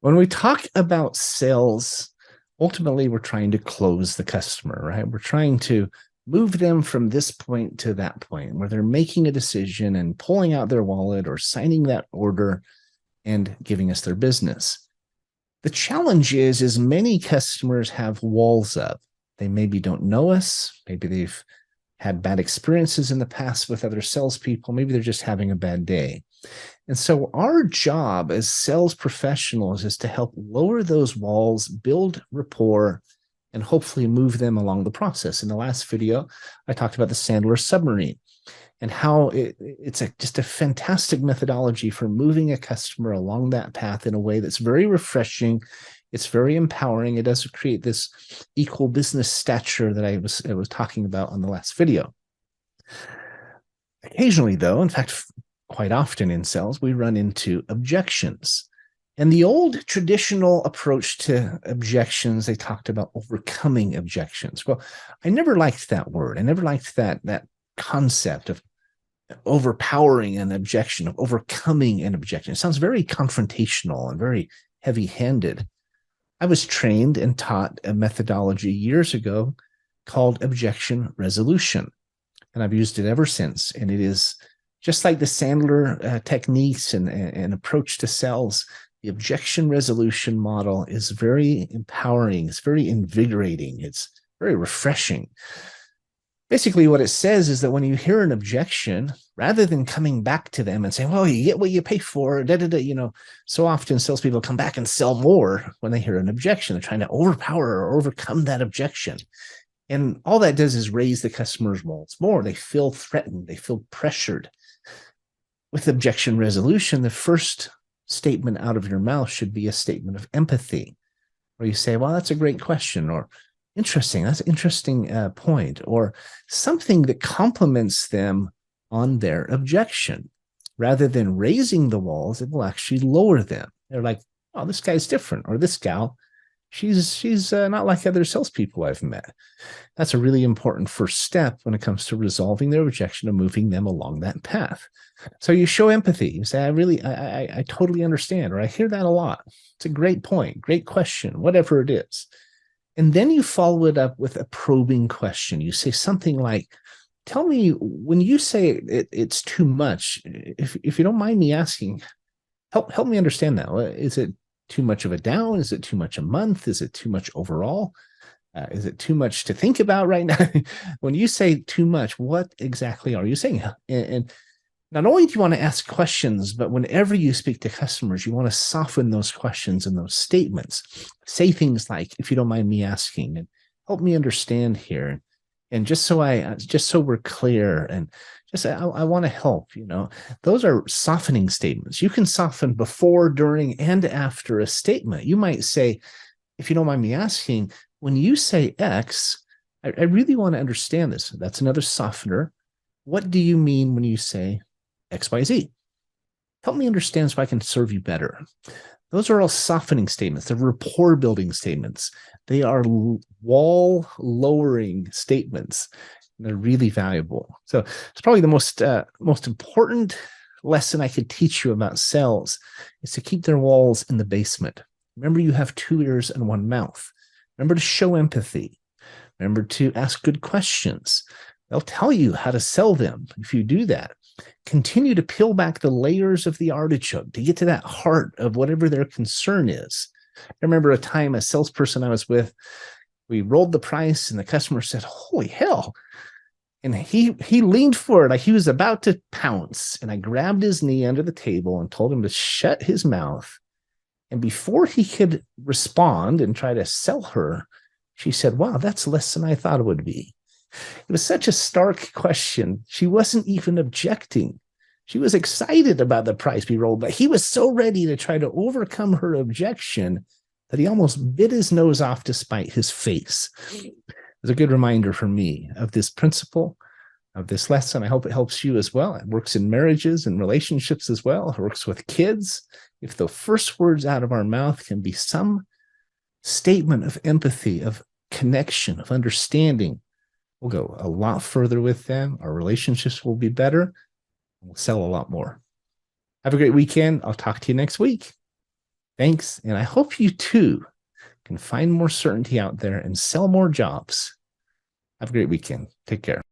When we talk about sales, ultimately we're trying to close the customer, right? We're trying to move them from this point to that point where they're making a decision and pulling out their wallet or signing that order and giving us their business. The challenge is many customers have walls up. They maybe don't know us. Maybe they've had bad experiences in the past with other salespeople. Maybe they're just having a bad day. And so our job as sales professionals is to help lower those walls, build rapport, and hopefully move them along the process. In the last video, I talked about the Sandler submarine and how it's just a fantastic methodology for moving a customer along that path in a way that's very refreshing. It's very empowering. It does create this equal business stature that I was talking about on the last video. Occasionally, though, in fact, quite often in sales, we run into objections. And the old traditional approach to objections, they talked about overcoming objections. Well, I never liked that word. I never liked that concept of overpowering an objection, of overcoming an objection. It sounds very confrontational and very heavy-handed. I was trained and taught a methodology years ago called objection resolution, and I've used it ever since. And it is just like the Sandler techniques and approach to sales. The objection resolution model is very empowering. It's very invigorating. It's very refreshing. Basically, what it says is that when you hear an objection, rather than coming back to them and saying, well, you get what you pay for, so often salespeople come back and sell more when they hear an objection. They're trying to overpower or overcome that objection. And all that does is raise the customer's walls more. They feel threatened. They feel pressured. With objection resolution, the first statement out of your mouth should be a statement of empathy, where you say, well, that's a great question, or interesting, that's an interesting point, or something that compliments them on their objection. Rather than raising the walls, it will actually lower them. They're like, oh, this guy's different, or this gal, she's not like other salespeople I've met. That's a really important first step when it comes to resolving their objection and moving them along that path. So you show empathy. You say, I totally understand, or I hear that a lot. It's a great point, great question, whatever it is. And then you follow it up with a probing question. You say something like, tell me, when you say it's too much, if you don't mind me asking, help me understand that. Is it too much of a down? Is it too much a month? Is it too much overall? Is it too much to think about right now? When you say too much, what exactly are you saying? And not only do you want to ask questions, but whenever you speak to customers, you want to soften those questions and those statements. Say things like, if you don't mind me asking, and help me understand here. And just so we're clear, and I want to help, those are softening statements. You can soften before, during, and after a statement. You might say, if you don't mind me asking, when you say X, I really want to understand this. That's another softener. What do you mean when you say XYZ? Help me understand so I can serve you better. Those are all softening statements. They're rapport building statements. They are wall lowering statements. They're really valuable. So it's probably the most important lesson I could teach you about sales is to keep their walls in the basement. Remember, you have 2 ears and 1 mouth. Remember to show empathy. Remember to ask good questions. They'll tell you how to sell them if you do that. Continue to peel back the layers of the artichoke to get to that heart of whatever their concern is. I remember a time a salesperson I was with, we rolled the price and the customer said, holy hell. And he leaned forward like he was about to pounce. And I grabbed his knee under the table and told him to shut his mouth. And before he could respond and try to sell her, she said, wow, that's less than I thought it would be. It was such a stark question. She wasn't even objecting. She was excited about the price we rolled, but he was so ready to try to overcome her objection that he almost bit his nose off to spite his face. It was a good reminder for me of this principle, of this lesson. I hope it helps you as well. It works in marriages and relationships as well. It works with kids. If the first words out of our mouth can be some statement of empathy, of connection, of understanding, we'll go a lot further with them. Our relationships will be better. We'll sell a lot more. Have a great weekend. I'll talk to you next week. Thanks. And I hope you too can find more certainty out there and sell more jobs. Have a great weekend. Take care.